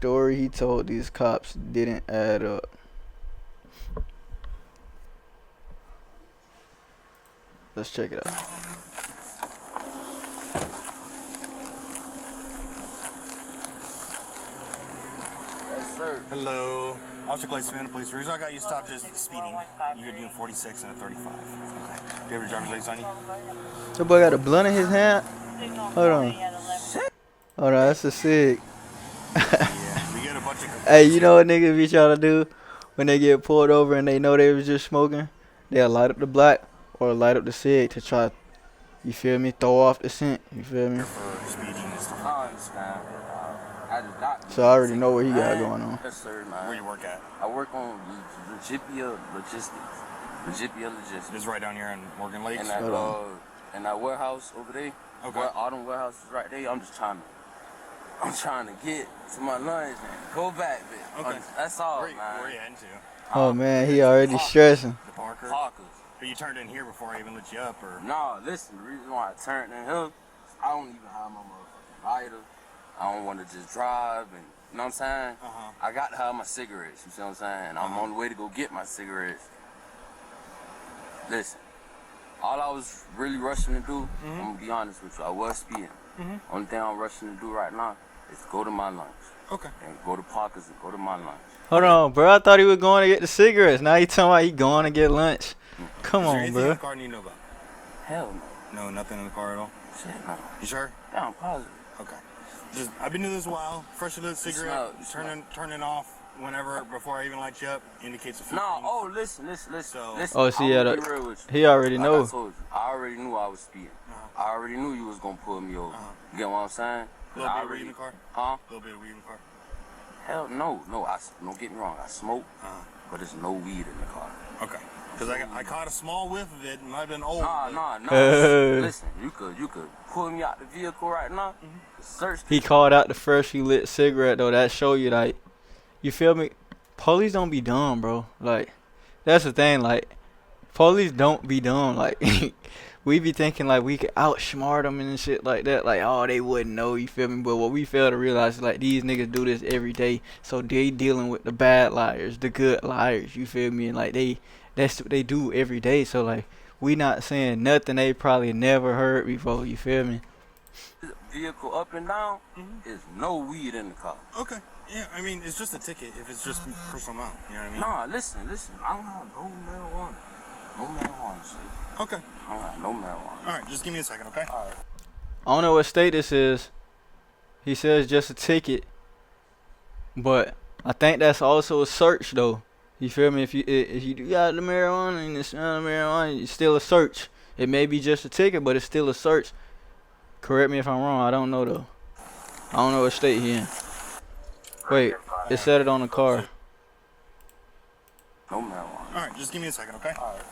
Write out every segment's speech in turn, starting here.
story he told these cops didn't add up. Let's check it out. Yes, sir. Hello. Officer Clay Smith, police. The reason I got you stopped is speeding. You're doing 46 and a 35. Okay. Do you have your driver's license on you? The boy got a blunt in his hand. Hold on. Hold on, that's a sick. Yeah, we get a bunch of. Hey, you know what niggas be trying to do when they get pulled over and they know they was just smoking? They'll light up the black or light up the cig to try, you feel me, throw off the scent. You feel me? For speeding and stuff. I understand. I just got So I already know what he got going on. Yes, sir, man. Where you work at? I work on Legipia Logistics. Legipia Logistics. It's right down here in Morgan Lakes. And that warehouse over there. Okay. Where all them warehouses right there. I'm trying to get to my lunch and go back, man. Okay. That's all, Where man. are you heading to? Oh man, he already stressing. The Parker? Parkers. But you turned in here before I even lit you up, or? No, listen, the reason why I turned in here, I don't even have my motherfucking lighter. I don't want to just drive, and you know what I'm saying? I got to have my cigarettes, you see what I'm saying? And I'm on the way to go get my cigarettes. Listen, all I was really rushing to do, I'm going to be honest with you, I was speeding. Only thing I'm rushing to do right now is go to my lunch. Okay. And go to Parker's and go to my lunch. Hold on, bro. I thought he was going to get the cigarettes. Now he talking about he going to get lunch. Come Is there on, anything in bro. the car you know about? Hell no. No, nothing in the car at all? Shit, no. You sure? Yeah, I'm positive. Okay. I've been doing this a while. Freshly lit cigarette, turning off whenever, before I even light you up, indicates a few No, things. oh, listen. Listen, Oh, see, I'm gonna be real with you. he already Like know. I told you, I already knew I was speeding. I already knew you was gonna pull me over. You get what I'm saying? A little bit of weed in the car? Huh? A little bit of weed in the car? Hell no. Don't get me wrong. I smoke, but there's no weed in the car. Okay. Because I caught a small whiff of it, and might have been old. Nah. Listen, you could pull me out the vehicle right now. Search. He called out the freshly lit cigarette though. That show you like, you feel me? Police don't be dumb, bro. Like, that's the thing. Like, police don't be dumb. Like, we be thinking like we could outsmart them and shit like that. Like, oh, they wouldn't know. You feel me? But what we fail to realize is like these niggas do this every day. So they dealing with the bad liars, the good liars. You feel me? And like that's what they do every day. So like, we not saying nothing they probably never heard before. You feel me? Vehicle up and down, there's no weed in the car. Okay. Yeah, I mean, it's just a ticket if it's just personal amount. You know what I mean? Nah, listen. I don't have no marijuana. No marijuana, shit. Okay. I don't have no marijuana. All right, just give me a second, okay? All right. I don't know what state this is. He says just a ticket, but I think that's also a search though. You feel me? If you do got the marijuana and it's not marijuana, it's still a search. It may be just a ticket, but it's still a search. Correct me if I'm wrong. I don't know though. I don't know what state he in. Wait, it said it on the car. No marijuana. All right, just give me a second, okay? All right.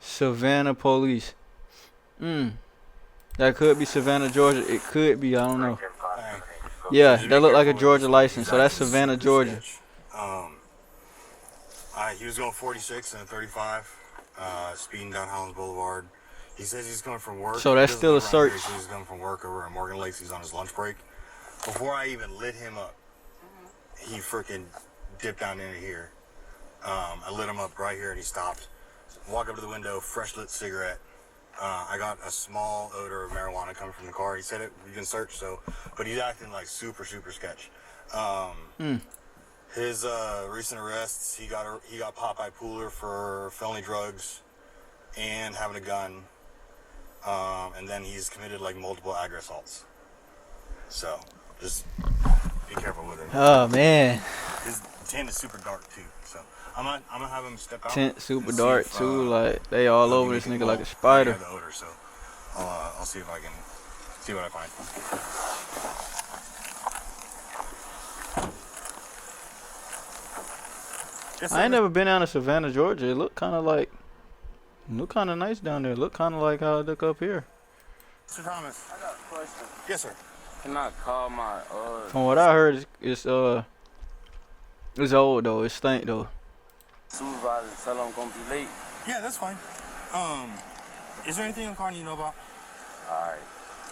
Savannah police. That could be Savannah, Georgia. It could be. I don't know. Yeah, that looked like a Georgia license. So that's Savannah, Georgia. He was going 46 and a 35, speeding down Highlands Boulevard. He says he's coming from work. So that's still a search. He says he's coming from work over in Morgan Lakes. He's on his lunch break. Before I even lit him up, he freaking dipped down into here. I lit him up right here and he stopped. Walk up to the window, fresh lit cigarette. I got a small odor of marijuana coming from the car. He said it, we can search, so, but he's acting like super sketch. His recent arrests, he got Popeye Pooler for felony drugs and having a gun. And then he's committed like multiple aggravated assaults. So just be careful with it. Oh man. His tent is super dark too, so I'm gonna have him step out. Tent super dark too, like they all over this nigga like a spider. The odor, so I'll see if I can see what I find. Yes, I ain't never been down to Savannah, Georgia. It look kind of nice down there. Look kind of like how it look up here. Mr. Thomas. I got a question. Yes, sir. Can I call my From what I heard, it's old though. It stink though. supervisor and tell I'm gonna be late? Yeah, that's fine. Is there anything in the car you know about? Alright.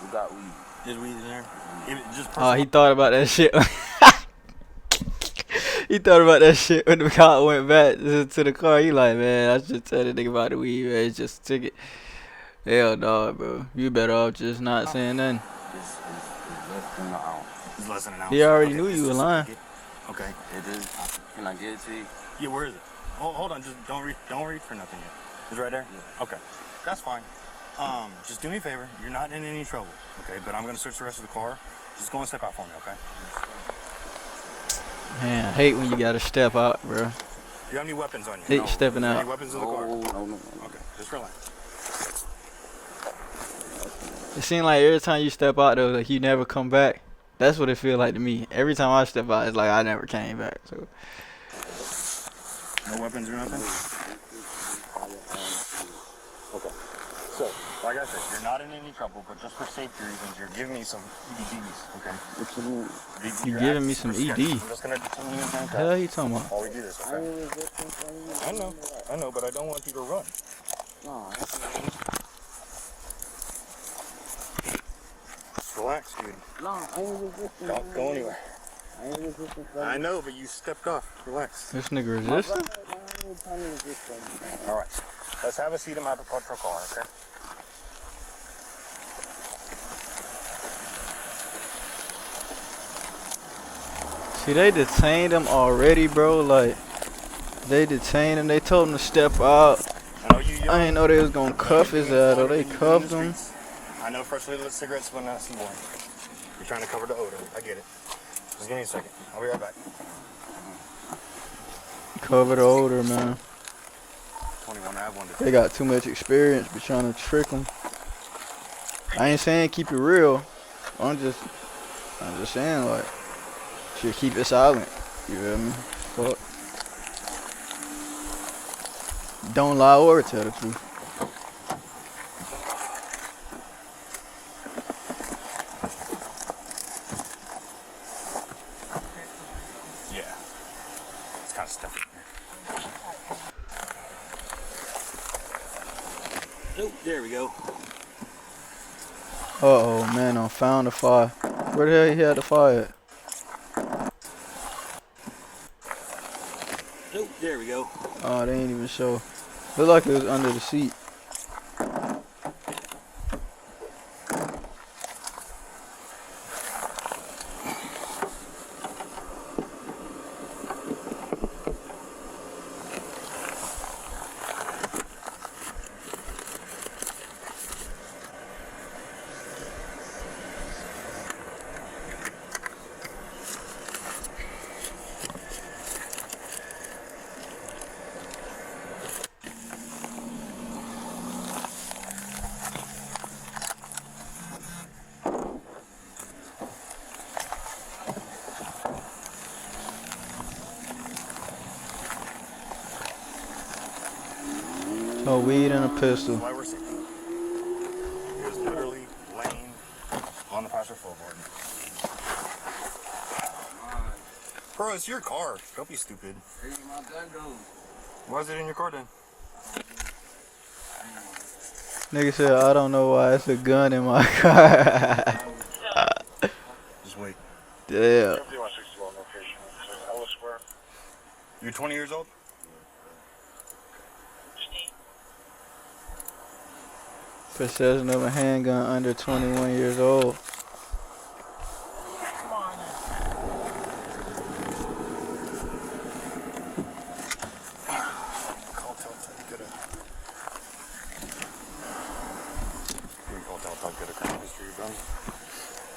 We got weed. There's weed in there? Just Oh, he thought about that shit. He thought about that shit when the cop went back to the car. He like, man, I should tell the nigga about the weed, man. It's just a ticket. Hell no, bro. You better off just not saying nothing. It's less than an ounce. He already knew you were lying. Okay. It is. Can I get it to you? Yeah, where is it? Oh, hold on. Just don't reach for nothing yet. It's right there? Yeah. Okay. That's fine. Just do me a favor. You're not in any trouble, okay? But I'm going to search the rest of the car. Just go and step out for me, okay? Man, I hate when you gotta step out, bro. Do you have any weapons on you? Hate stepping out. Any weapons in the car? No. Okay, just relax. It seems like every time you step out, though, like you never come back. That's what it feels like to me. Every time I step out, it's like I never came back. So. No weapons or nothing? Okay. So, like I said, you're not in any trouble, but just for safety reasons, you're giving me some EDs, okay? You giving me some ED? I'm just going to detain you in handcuffs. Hell you talking about? While we do this, okay? I know, but I don't want you to run. Relax, dude. No, I ain't resisting. Don't go anywhere. I ain't resisting. I know, but you stepped off. Relax. This nigga resisting? All right. Let's have a seat in my patrol car, okay? See, they detained him already, bro. Like, they detained him. They told him to step out. I didn't know they was gonna cuff his ass, though. They cuffed him. I know freshly lit cigarettes when I see one. You're trying to cover the odor. I get it. Just give me a second. I'll be right back. Cover the odor, man. 21, I have one. They got too much experience, but trying to trick them. I ain't saying keep it real. I'm just saying, like, should keep it silent. You feel me? Fuck. Don't lie or tell the truth. Yeah. It's kind of stuffy in here. Oh, there we go. Uh-oh, man, I found the fire. Where the hell he had the fire at? Oh, there we go. Oh, they ain't even show. Looked like it was under the seat. Oh, weed and a pistol. Why we're sitting. He was literally laying on the passenger floorboard. Bro, it's your car. Don't be stupid. Where's my gun go? Why is it in your car then? Nigga said, I don't know why it's a gun in my car. Just wait. Yeah. You're 20 years old? Possession of a handgun under 21 years old.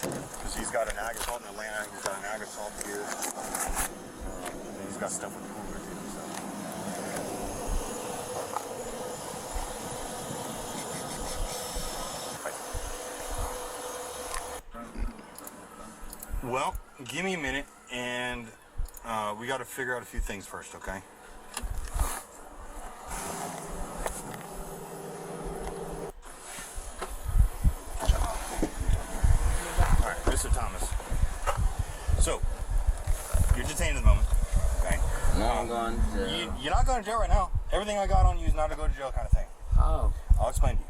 Because he's got an ag assault in Atlanta, he's got an ag assault here. And he's got stuff with the Hoover too, so. Well, give me a minute, and we got to figure out a few things first, okay? All right, Mr. Thomas. So, you're detained at the moment, okay? No, I'm going to jail. You're not going to jail right now. Everything I got on you is not to go to jail kind of thing. How? I'll explain to you.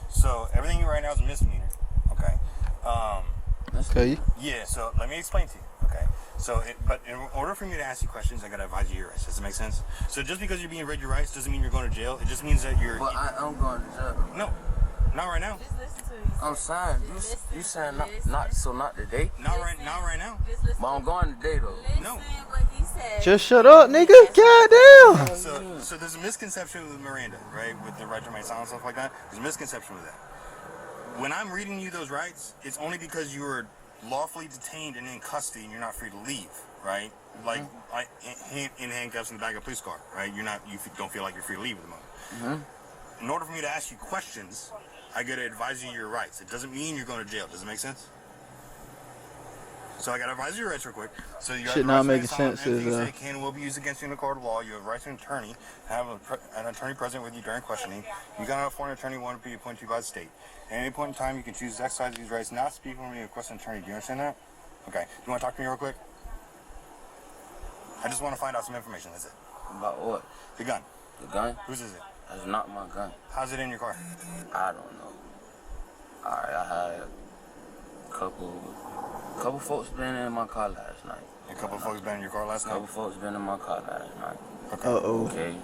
So, everything right now is a misdemeanor, okay? Okay. Yeah, so let me explain to you, Okay. So, but in order for me to ask you questions, I gotta advise you your rights. Does it make sense? So just because you're being read your rights doesn't mean you're going to jail. It just means that you're. But I'm going to jail. No, not right now. Just listen to me. I'm saying you saying not today. Not right now. But I'm going today though. No. What he said. Just shut up, nigga. Goddamn. So there's a misconception with Miranda, right? With the right to remain silent, stuff like that. There's a misconception with that. When I'm reading you those rights, it's only because you were lawfully detained and in custody and you're not free to leave, right? Like in handcuffs in the back of a police car, right? You don't feel like you're free to leave at the moment. In order for me to ask you questions, I gotta advise you your rights. It doesn't mean you're going to jail. Does it make sense? So I gotta advise you your rights real quick. So you Shit not making sense is it can and will be used against you in the court of law. You have rights to an attorney. Have an attorney present with you during questioning. You got for an attorney want to be appointed to you by the state. At any point in time, you can choose to exercise these rights, not speak when you request an attorney. Do you understand that? Okay. You want to talk to me real quick? I just want to find out some information. That's it. About what? The gun. The gun? Whose is it? That's not my gun. How's it in your car? I don't know. Alright, I had a couple folks been in my car last night. A couple folks been in your car last night? Couple folks been in my car last night. Okay. Uh-oh. Okay,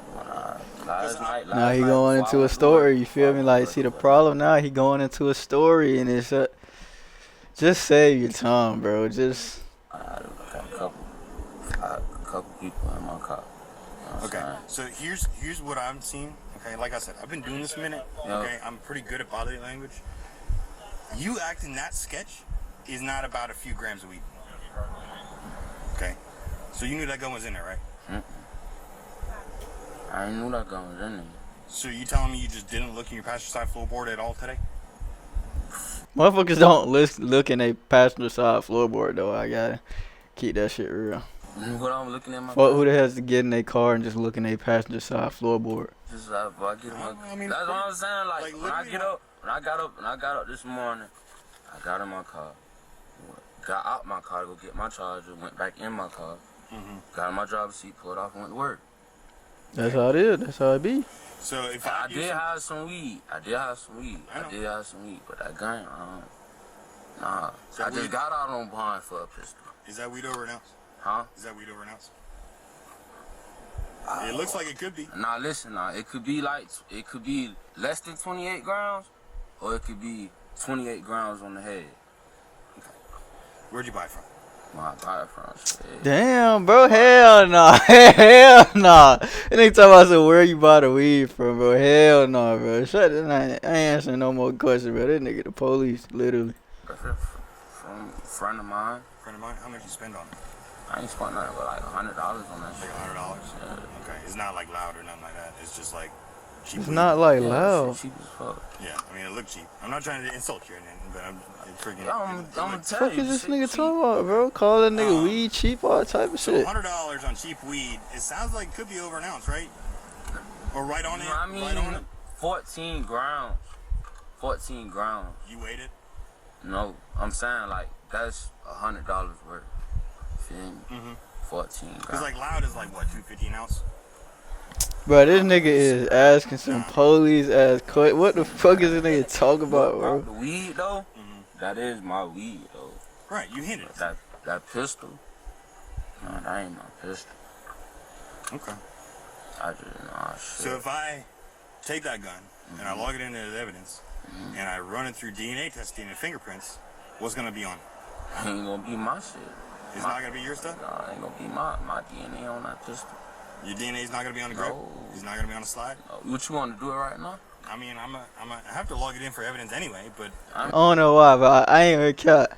last night. Now he going into a story, you feel me? Like, see the problem now, he going into a story, and it's just save your time, bro. Just. I had a couple people in my car. You know what Okay, I'm so here's what I'm seeing. Okay, like I said, I've been doing this a minute. Yeah. Okay, I'm pretty good at body language. You acting that sketch is not about a few grams of weed. Okay, so you knew that gun was in there, right? I knew that gun was in there. So you telling me you just didn't look in your passenger side floorboard at all today? Motherfuckers don't look in a passenger side floorboard, though. I gotta keep that shit real. What I'm looking at my Fuck who the hell has to get in their car and just look in a passenger side floorboard? Just like, I get in my, I mean, that's what I'm saying. Like when I literally, get up, when I got up this morning, I got in my car, got out my car to go get my charger, went back in my car, got in my driver's seat, pulled off, and went to work. That's how it is. That's how it be. So if I did have some weed. I did have some weed. But that gun, nah. So I just got out on bond for a pistol. Is that weed over an ounce? Huh? Is that weed over an ounce? It looks like it could be. Nah, listen, it could be less than 28 grams, or it could be 28 grams on the head. Where'd you buy it from? Where I buy it from, shit. Damn, bro. Hell nah. Hell nah. And they talking about some where you buy the weed from, bro. Hell nah, bro. Shut it. I ain't answering no more questions, bro. This nigga the police, literally. From a friend of mine. Friend of mine? How much you spend on it? I ain't spent nothing but like $100 on that Like shit. $100? Yeah. Okay. It's not like loud or nothing like that. It's just like cheap It's weed. not like Yeah, loud. shit cheap as fuck. Yeah, I mean, it looked cheap. I'm not trying to insult you or anything, but I'm freaking. Yeah, I'm gonna What tell the fuck you. is this shit nigga cheap. talking about, bro? Call that nigga weed cheap, all type of So shit. $100 on cheap weed, it sounds like it could be over an ounce, right? Or right on it? I mean, right on it? 14 grams. 14 grams. You weighed it? No, I'm saying like that's $100 worth. Feel me? 14 grams. Because like loud is like what, $2.50 an ounce? Bro, this nigga is asking some police ass questions. What the fuck is this nigga talking about, bro? The weed though, that is my weed though. Right, you hinted. That pistol, no, that ain't my pistol. Okay. I just shit. So if I take that gun and I log it into the evidence and I run it through DNA testing and fingerprints, what's gonna be on it? Ain't gonna be my shit. It's not gonna be your stuff? Nah, ain't gonna be my DNA on that pistol. Your DNA is not gonna be on the grip? No. It's not gonna be on the slide? What you want to do it right now? I mean, I have to log it in for evidence anyway, but I don't know why, but I ain't heard cat.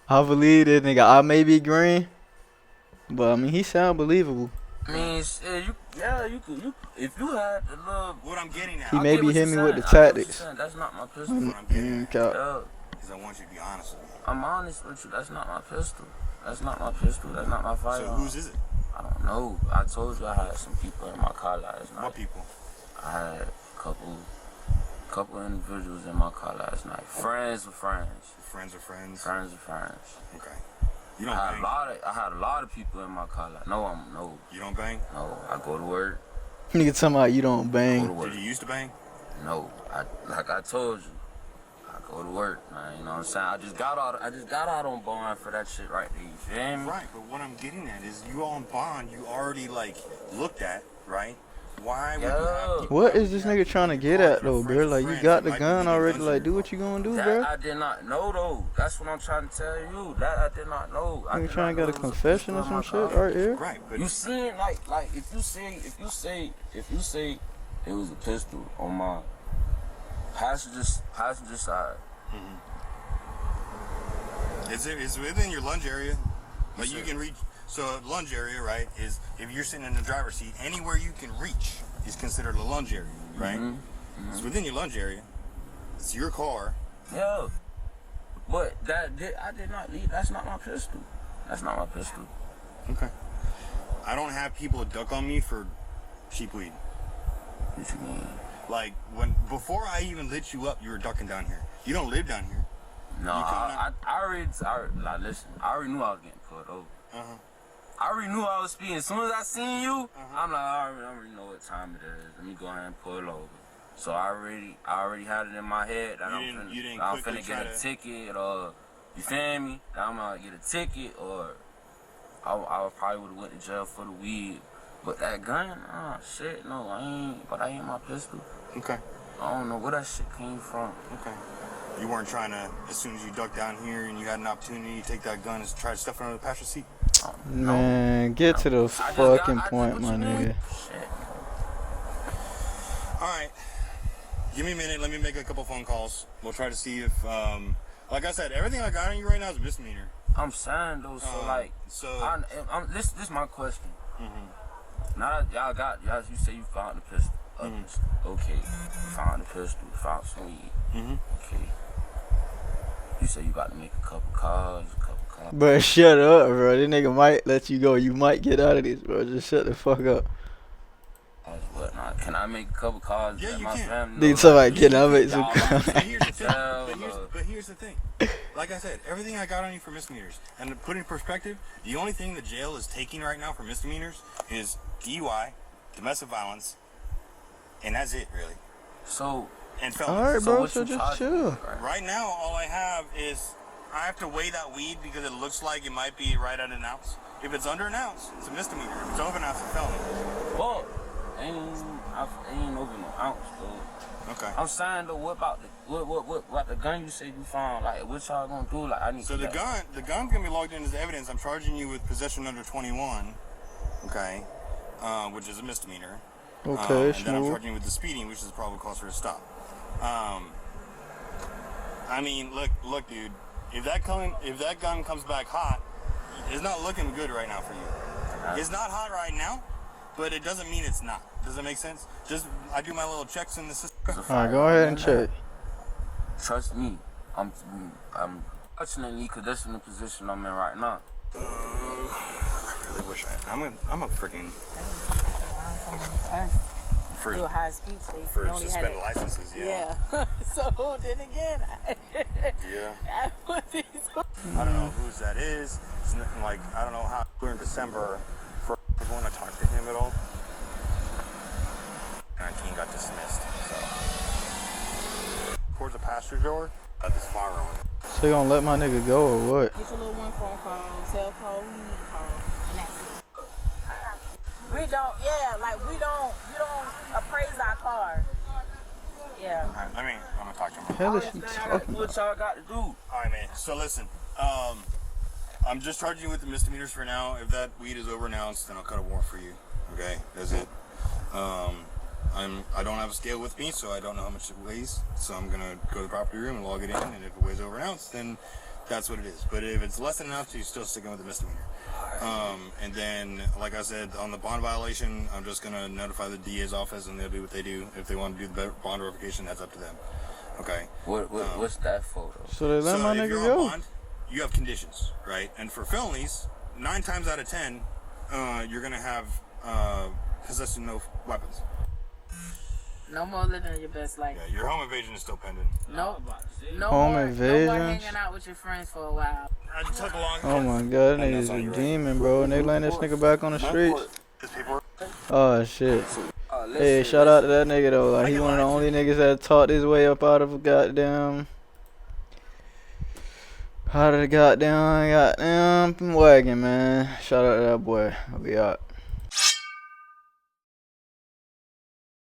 I believe this nigga. I may be green, but I mean, he sound believable. I mean, shit, you could, if you had the little. what I'm getting at He is maybe what hit you're me with the saying. I get what you're tactics. saying. That's not my pistol. what I'm getting at Cap. Yeah, is I want you to be honest with me. I'm honest with you. That's not my pistol. That's not my pistol. That's not my So firearm. whose is it? I don't know. I told you I had some people in my car last night. What people? I had a couple individuals in my car last night. Friends of friends. Friends of friends? Friends of friends. Okay. You don't I bang? had a lot of people in my car. No, You don't bang? I go to work. Nigga talking about you don't Go to bang. work. Did you used to bang? No, like I told you, I go to work, man. You know what I'm saying? I just got out on bond for that shit right there. You feel me? Right, but what I'm getting at is you on bond, you already like looked at, right? Why would you have What is this nigga trying to get at though, bro? Like you got the gun already. Like do what you gonna do, That bro? I did not know though. That's what I'm trying to tell you. That I did not know. You trying to get a confession or some shit right here? Right, but You seen like if you say it was a pistol on my passenger side. it's within your lunge area. Like you can reach. So lunge area, right, is if you're sitting in the driver's seat, anywhere you can reach is considered a lunge area, right? It's within your lunge area. It's your car. Yeah. But I did not leave. That's not my pistol. That's not my pistol. Okay. I don't have people duck on me for cheap weed. What you mean? Like before I even lit you up, you were ducking down here. You don't live down here. No, I already like, listen. I already knew I was getting pulled over. I already knew I was speeding. As soon as I seen you, I'm like, I already know what time it is. Let me go ahead and pull over. So I already had it in my head that I'm finna get a ticket, or you feel me? That I'm gonna get a ticket, or I probably would have went to jail for the weed. But that gun, shit, no, I ain't. But I ain't my pistol. Okay. I don't know where that shit came from. Okay. You weren't trying to, as soon as you ducked down here and you had an opportunity to take that gun and try to stuff it under the passenger seat? Man, get to the fucking point, my nigga. Shit. Alright. Give me a minute. Let me make a couple phone calls. We'll try to see if, like I said, everything I got on you right now is a misdemeanor. I'm saying though, this is my question. Now that you say you found the pistol. Okay, you found the pistol, you found some weed. Okay. You say you got to make a couple calls. Bro, shut up, bro. This nigga might let you go. You might get out of this, bro. Just shut the fuck up. Whatnot. Can I make a couple calls? Yeah, you my can. family Need somebody get out of it. But here's the thing. Like I said, everything I got on you for misdemeanors. And to put in perspective, the only thing the jail is taking right now for misdemeanors is DUI, domestic violence, and that's it, really. So, and felonies. Alright, bro, so what you just chill. Right now, all I have is I have to weigh that weed because it looks like it might be right at an ounce. If it's under an ounce, it's a misdemeanor. If it's over an ounce, it's a felony. Well, ain't over no ounce, though. Okay. I'm saying though, what about the gun you said you found? Like, what y'all gonna do? Like, I need. So the gun's gonna be logged in as evidence. I'm charging you with possession under 21, okay, which is a misdemeanor. Okay, and then I'm smooth. charging you with the speeding, which is the probable cause for a stop. I mean, look, dude. If that gun comes back hot, it's not looking good right now for you. It's not hot right now, but it doesn't mean it's not. Does that make sense? I do my little checks in the system. Alright, go ahead and check. Trust me, I'm fortunately, because that's in the position I'm in right now. I really wish I'm a freaking do a high speed chase. for suspended licenses. Yeah. So then again, Yeah. I I don't know whose that is. It's like I don't know how we're in December. For want to talk to him at all. 19 got dismissed. So towards the passenger door at this fire on. So you gonna let my nigga go or what? get your little one phone call, tell call, we need to call, and that's it. We don't, you don't appraise our car. Yeah. All right, I'm gonna talk to him. Hell is she talking What y'all got to do? All right, man. So listen, I'm just charging you with the misdemeanors for now. If that weed is over an ounce, then I'll cut a warrant for you. Okay, that's it. I don't have a scale with me, so I don't know how much it weighs. So I'm gonna go to the property room and log it in, and if it weighs over an ounce, then that's what it is. But if it's less than an ounce, you're still sticking with the misdemeanor. And then, like I said, on the bond violation, I'm just gonna notify the DA's office, and they'll do what they do. If they want to do the bond verification, that's up to them. Okay. What's that for though? So they let my if nigga you're go. on bond, you have conditions, right? And for felonies, 9 times out of 10, you're gonna have possessing no weapons. No more living your best life. Yeah, your home invasion is still pending. No Home more invasions? hanging out with your friends for a while. I took a long. Oh my god, that nigga's a demon, bro. And they letting this nigga back on the streets. Oh shit. Hey, shout out to that nigga though. Like he one of the only niggas that taught his way up out of a goddamn Out of the goddamn wagon, man. Shout out to that boy. I'll be out.